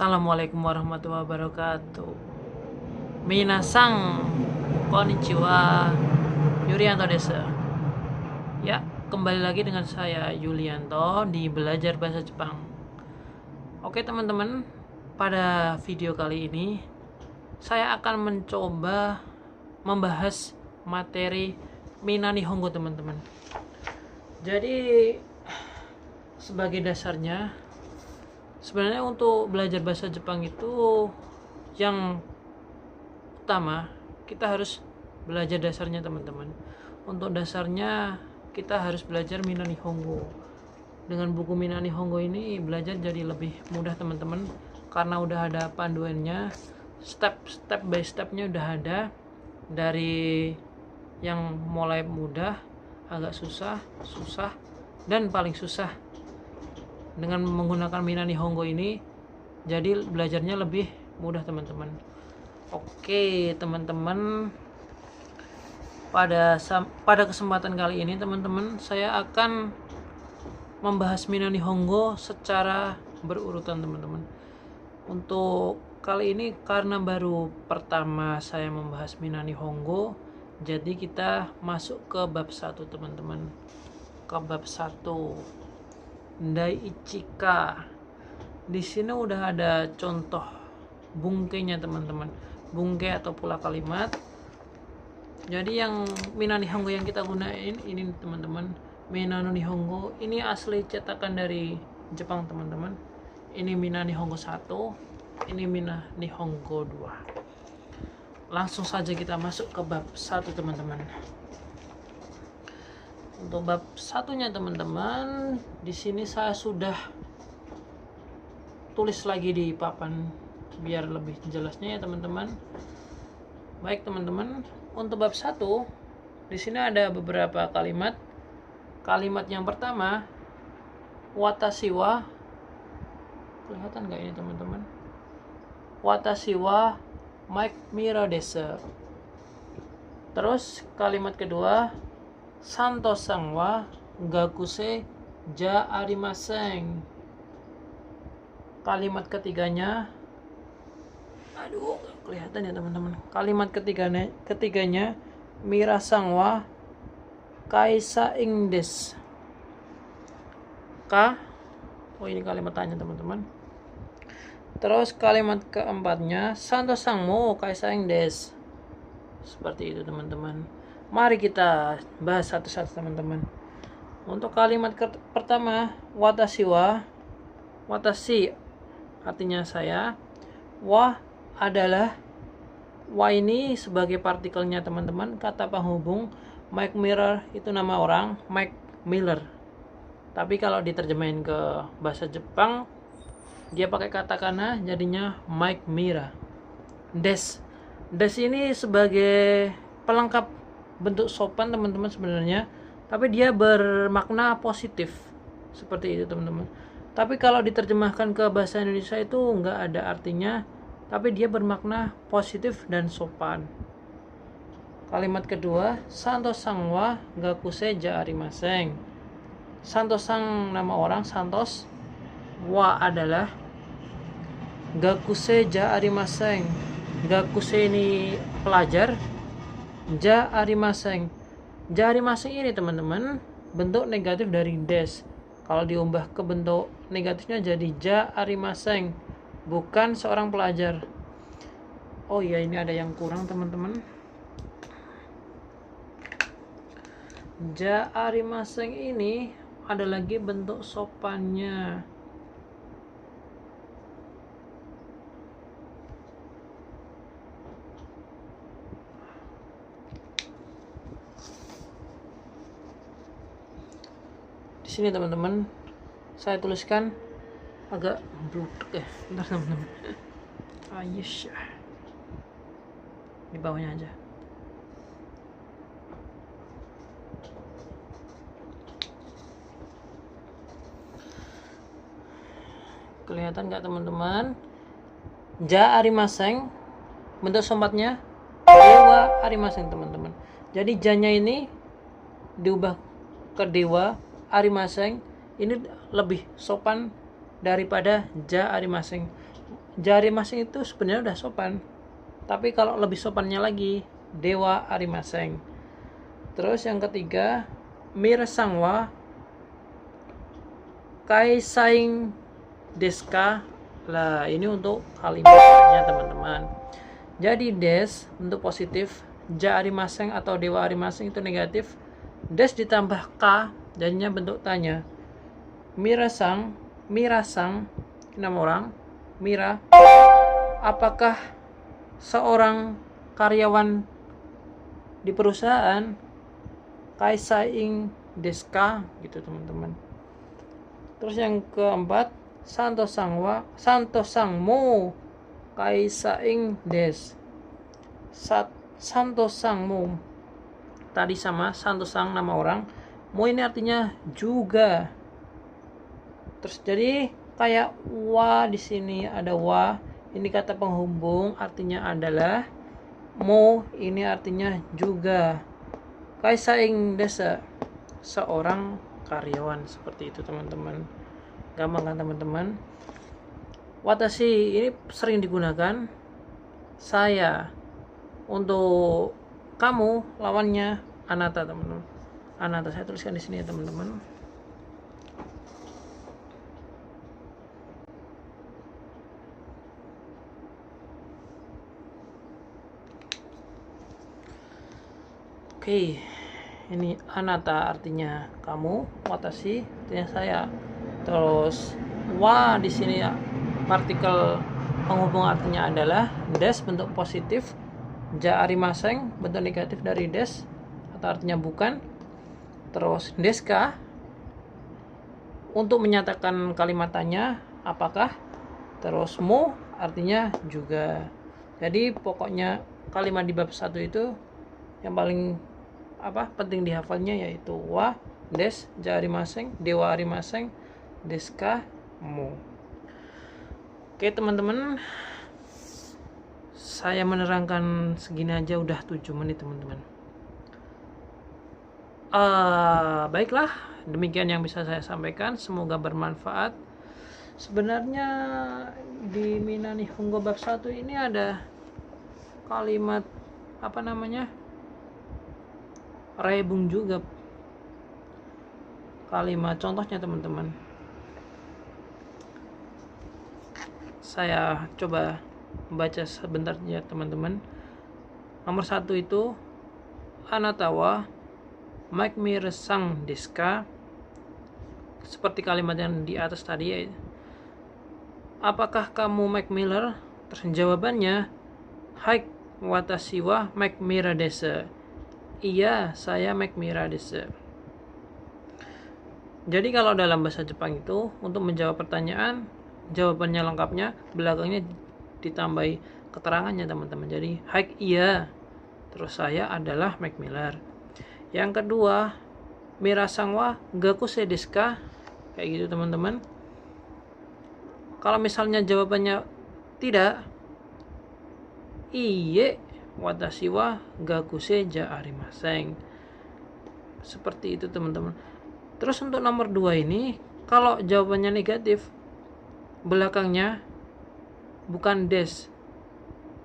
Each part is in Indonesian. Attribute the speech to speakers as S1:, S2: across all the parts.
S1: Assalamualaikum warahmatullahi wabarakatuh. Minasang konnichiwa. Yulianto desa. Ya, kembali lagi dengan saya Yulianto di Belajar Bahasa Jepang. Oke teman-teman, pada video kali ini saya akan mencoba membahas materi Mina Nihongo teman-teman. Jadi sebagai dasarnya, sebenarnya untuk belajar bahasa Jepang itu yang utama kita harus belajar dasarnya teman-teman. Untuk dasarnya kita harus belajar Mina Nihongo. Dengan buku Mina Nihongo ini belajar jadi lebih mudah teman-teman, karena udah ada panduannya, step by stepnya udah ada, dari yang mulai mudah, agak susah, dan paling susah. Dengan menggunakan Mina Nihongo ini jadi belajarnya lebih mudah teman-teman. Oke teman-teman, pada kesempatan kali ini teman-teman saya akan membahas Mina Nihongo secara berurutan teman-teman. Untuk kali ini karena baru pertama saya membahas Mina Nihongo, jadi kita masuk ke bab 1 teman-teman. Ke bab 1 Daiichika. Di sini udah ada contoh bungkainya teman-teman, bungkai atau pula kalimat. Jadi yang Mina Nihongo yang kita gunain ini teman-teman, Mina Nihongo ini asli cetakan dari Jepang teman-teman. Ini Mina Nihongo 1, ini Mina Nihongo 2. Langsung saja kita masuk ke bab 1 teman-teman. Untuk bab satunya teman-teman, di sini saya sudah tulis lagi di papan biar lebih jelasnya ya teman-teman. Baik teman-teman, untuk bab 1 di sini ada beberapa kalimat. Kalimat yang pertama, watashi wa, kelihatan nggak ini teman-teman? Watashi wa mic mirror desu. Terus kalimat kedua, Santo-san wa gakuse ja arimasen. Kalimat ketiganya, aduh kelihatan ya teman-teman. Kalimat ketiganya Mira-san wa kaisa-ing desu. Oh ini kalimat tanya teman-teman. Terus kalimat keempatnya Santo-san mo kaisa-ing desu. Seperti itu teman-teman. Mari kita bahas satu-satu teman-teman. Untuk kalimat pertama, watashi wa, watashi artinya saya, wa adalah, wa ini sebagai partikelnya teman-teman, kata penghubung. Mike Miller itu nama orang, Mike Miller. Tapi kalau diterjemahin ke bahasa Jepang, dia pakai katakana, jadinya Mike Mira. Des ini sebagai pelengkap bentuk sopan teman-teman sebenarnya, tapi dia bermakna positif seperti itu teman-teman. Tapi kalau diterjemahkan ke bahasa Indonesia itu nggak ada artinya, tapi dia bermakna positif dan sopan. Kalimat kedua, Santo-san wa gakuse ja arimasen. Santo-san nama orang, Santos, wa adalah, gakuse ja arimasen. Gakuse ini pelajar, ja arimasen. Ja arimasen ini teman-teman bentuk negatif dari des. Kalau diubah ke bentuk negatifnya jadi ja arimasen, bukan seorang pelajar. Oh iya, ini ada yang kurang teman-teman. Ja arimasen ini ada lagi bentuk sopannya. Di sini teman-teman saya tuliskan agak bludek ya, bentar teman-teman. Ayush, di bawahnya aja. Kelihatan nggak teman-teman? Ja arimasen bentuk sompatnya dewa arimasen teman-teman. Jadi janya ini diubah ke dewa arimasen, ini lebih sopan daripada ja arimasen. Ja Arimaseng itu sebenarnya udah sopan, tapi kalau lebih sopannya lagi Dewa Arimaseng. Terus yang ketiga, Mirsangwa Kaisaing Deska. Lah ini untuk kalimatnya teman-teman. Jadi des untuk positif, Ja Arimaseng atau Dewa Arimaseng itu negatif, des ditambah K jadinya bentuk tanya. Mirasang nama orang, Mira, apakah seorang karyawan di perusahaan Kaisaing Deska gitu teman-teman. Terus yang keempat, Santosangmo Kaisaing Des. Santosangmo tadi sama Santosang nama orang, mo ini artinya juga. Terus jadi kayak wa di sini ada wa, ini kata penghubung artinya adalah, mo ini artinya juga. Kaisaing desa seorang karyawan, seperti itu teman-teman. Gampang kan teman-teman? Watashi ini sering digunakan saya. Untuk kamu lawannya anata teman-teman. Anata saya tuliskan di sini ya teman-teman. Oke, ini anata artinya kamu, watashi artinya saya. Terus wa di sini ya, partikel penghubung artinya adalah, des bentuk positif, Ja Arimaseng bentuk negatif dari des atau artinya bukan. Terus deska untuk menyatakan kalimat tanya apakah. Terus mo artinya juga. Jadi pokoknya kalimat di bab 1 itu yang paling penting dihafalnya yaitu wa, des, Ja Arimaseng, Dewa Arimaseng, deska, mo. Oke teman-teman, saya menerangkan segini aja udah 7 menit teman-teman. Baiklah, demikian yang bisa saya sampaikan, semoga bermanfaat. Sebenarnya di Minani Hunggo bab 1 ini ada kalimat rebung juga kalimat contohnya teman-teman. Saya coba baca sebentar ya teman-teman. Nomor 1 itu anatawa Mike Mirsang Deska, seperti kalimat yang di atas tadi ya. Apakah kamu Mike Miller? Terus jawabannya, hai watashi wa Mike Mira desu. Iya, saya Mike Mira desu. Jadi kalau dalam bahasa Jepang itu untuk menjawab pertanyaan, jawabannya lengkapnya belakangnya ditambahi keterangannya teman-teman. Jadi hai iya, terus saya adalah Mike Miller. Yang kedua, Mirasang wa gakusei desu ka? Kayak gitu teman-teman. Kalau misalnya jawabannya tidak, iye watashi wa gakusei ja arimaseng. Seperti itu teman-teman. Terus untuk nomor 2 ini, kalau jawabannya negatif, belakangnya bukan des,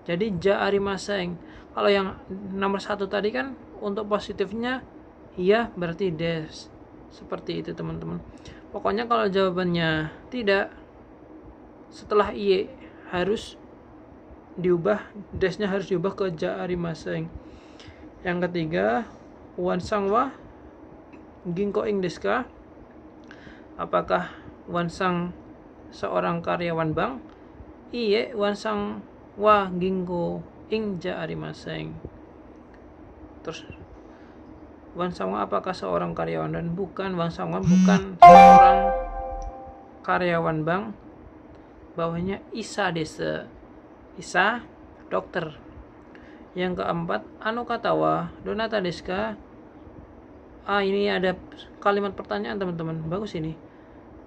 S1: jadi ja arimaseng. Kalau yang nomor 1 tadi kan untuk positifnya iya berarti des. Seperti itu teman-teman. Pokoknya kalau jawabannya tidak, setelah iye harus diubah, desnya harus diubah ke ja arimaseng. Yang ketiga, wansang wa ginko ing desu ka? Apakah wansang seorang karyawan bank? Iye wansang wa ginko ing ja arimaseng. Terus wansang wa apakah seorang karyawan, dan bukan, wansang wa bukan seorang karyawan bank. Bawahnya isa desu. Isa dokter. Yang keempat, ano katawa donata desu ka? Ini ada kalimat pertanyaan teman-teman, bagus ini.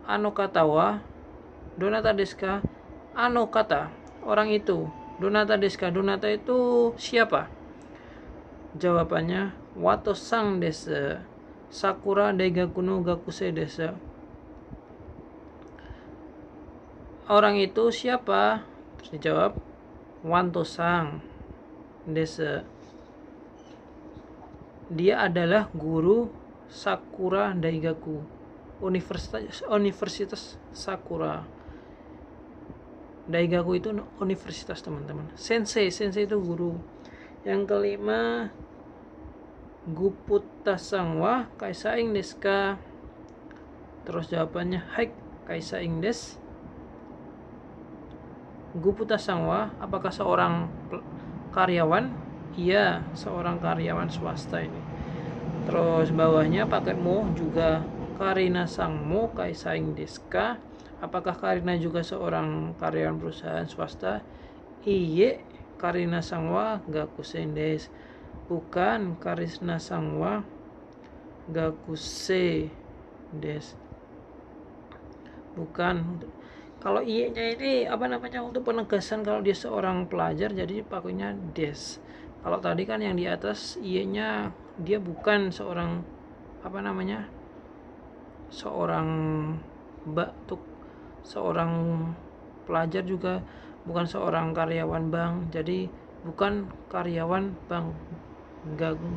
S1: Ano katawa donata desu ka? Ano kata orang itu, donata desu ka? Donata itu siapa? Jawabannya wato sang desu. Sakura daigaku no gakusei desu. Orang itu siapa? Terus dijawab, Wantosang desa. Dia adalah guru Sakura Daigaku, Universitas Sakura. Daigaku itu universitas teman-teman. Sensei itu guru. Yang kelima, Guputasang wa kaisaing desu ka? Terus jawabannya hai kaisaing desu. Guputasang wa apakah seorang karyawan? Iya, seorang karyawan swasta ini. Terus bawahnya pakai mo juga, Karina sang mo kaisaing desu ka? Apakah Karina juga seorang karyawan perusahaan swasta? Iye, Karina sang wa gakusen desu. Bukan, Karina sang wa gakuse desu. Bukan. Kalau iye-nya ini untuk penegasan kalau dia seorang pelajar, jadi pakainya des. Kalau tadi kan yang di atas iye-nya dia bukan seorang seorang seorang pelajar, juga bukan seorang karyawan bank, jadi bukan karyawan bank.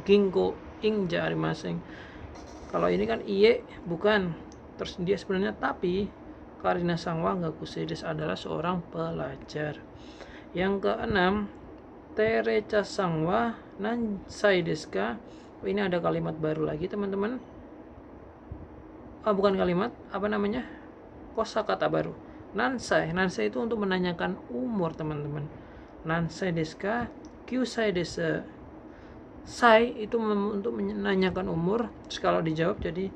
S1: Ginko ing jari masing. Kalau ini kan iye bukan, terus dia sebenarnya tapi Karina Sangwa Gakusedes adalah seorang pelajar. Yang keenam, Terecha Sangwa Nansai desu ka? Ini ada kalimat baru lagi teman-teman. Bukan kalimat, kosakata baru. Nansai itu untuk menanyakan umur teman-teman. Nansai desu ka? Kyusai desu. Sai itu untuk menanyakan umur. Terus kalau dijawab jadi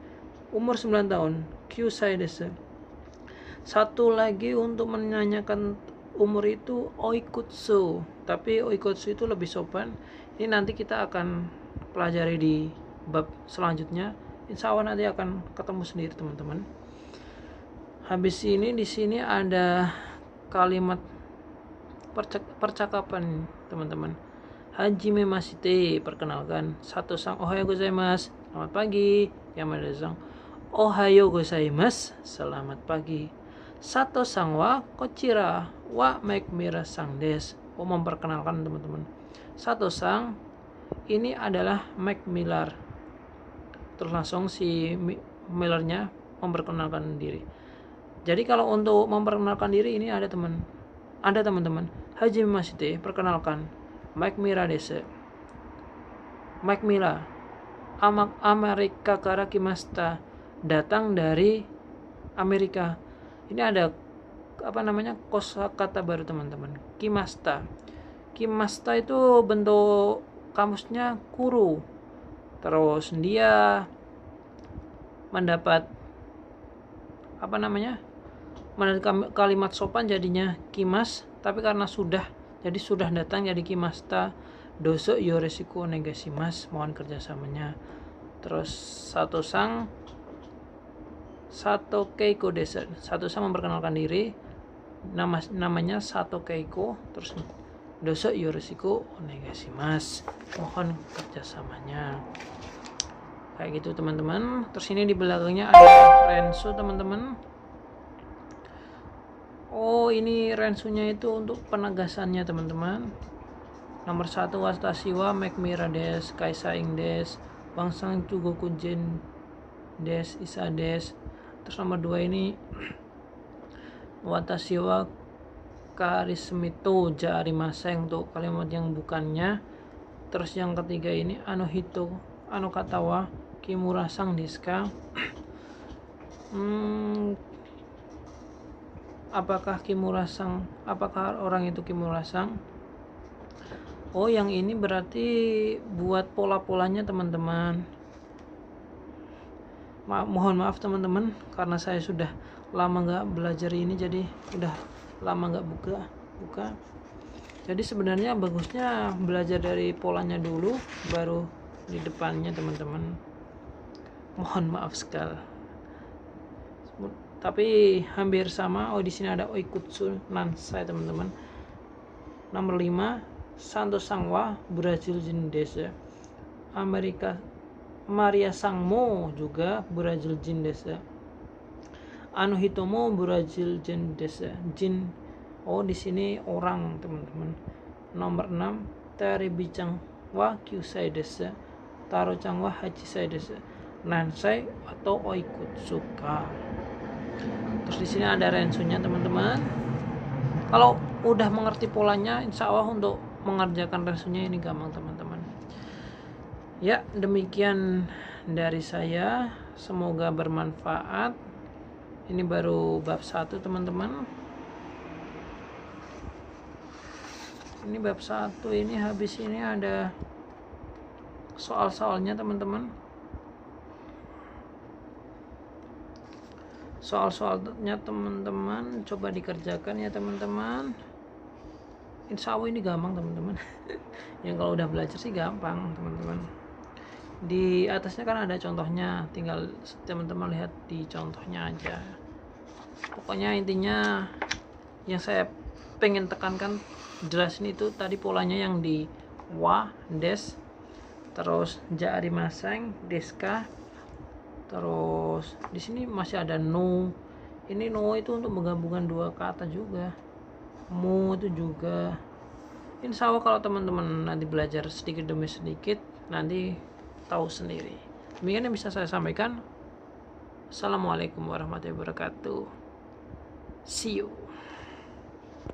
S1: umur 9 tahun. Kyusai desu. Satu lagi untuk menanyakan umur itu oikutsu, tapi oikutsu itu lebih sopan. Ini nanti kita akan pelajari di bab selanjutnya. Insya Allah nanti akan ketemu sendiri teman-teman. Habis ini di sini ada kalimat percakapan teman-teman. Hajime mashite, perkenalkan. Sato sang ohayo gozaimasu, selamat pagi. Yamada sang ohayo gozaimasu, selamat pagi. Sato sang wa kochira wa Mac Mira sang desu. Memperkenalkan teman-teman. Sato sang ini adalah Mac Miller. Terus langsung si Millernya memperkenalkan diri. Jadi kalau untuk memperkenalkan diri ini ada teman-teman. Hajime mashite, perkenalkan. Mac Mira desu. Mac Mira. Amerika kara kimashita, datang dari Amerika. Ini ada kosakata baru teman-teman. Kimashita. Kimashita itu bentuk kamusnya kuru. Terus dia mendapat kalimat sopan jadinya kimas, tapi karena sudah datang jadi kimashita. Doso yoroshiku onegaishimasu, mohon kerjasamanya. Terus Sato Keiko desu. Sato sang memperkenalkan diri, namanya Sato Keiko. Terus doso yoroshiku onegaishimasu, mohon kerjasamanya. Kayak gitu teman-teman. Terus ini di belakangnya ada rensu teman-teman. Ini rensunya itu untuk penegasannya teman-teman. Nomor 1, watashi wa Mac Mira desu, kaisaing desu, bangsang chugoku jin desu, isa desu. Terus nomor 2 ini watashi wa karismito jarimasen, untuk kalimat yang bukannya. Terus yang ketiga ini ano kata wa Kimura sang desu ka? Apakah orang itu Kimura sang? Yang ini berarti buat pola-polanya teman-teman. Mohon maaf teman-teman, karena saya sudah lama nggak belajar ini, jadi udah lama nggak buka. Jadi sebenarnya bagusnya belajar dari polanya dulu, baru di depannya teman-teman. Mohon maaf sekali. Tapi hampir sama. Di sini ada oikutsu nansai teman-teman. Nomor 5, Santo Sangwa Brazil jin desu. Maria Sangmo juga Brazil jin desu. Hitomo Brazil jin desu. Oh, di sini orang, teman-teman. Nomor 6, teribicang wa kyusai desu. Taro chang wa hachisai desu. Nansai atau oikutsuka. Terus di sini ada rensunya, teman-teman. Kalau udah mengerti polanya, insya Allah untuk mengerjakan rensunya ini gampang, teman-teman. Ya, demikian dari saya. Semoga bermanfaat. Ini baru bab 1, teman-teman. Ini bab 1 ini, habis ini ada soal-soalnya, teman-teman. Soal-soalnya teman-teman coba dikerjakan ya, teman-teman. Insya Allah ini gampang, teman-teman. Yang kalau udah belajar sih gampang, teman-teman. Di atasnya kan ada contohnya, tinggal teman-teman lihat di contohnya aja. Pokoknya intinya yang saya pengen tekankan jelasin itu tadi polanya yang di wa, des, terus ja arimaseng, deska, terus di sini masih ada no. Ini no itu untuk menggabungkan dua kata juga. Mu itu juga. Insya Allah kalau teman-teman nanti belajar sedikit demi sedikit, nanti tahu sendiri. Demikian yang bisa saya sampaikan. Assalamualaikum warahmatullahi wabarakatuh. See you.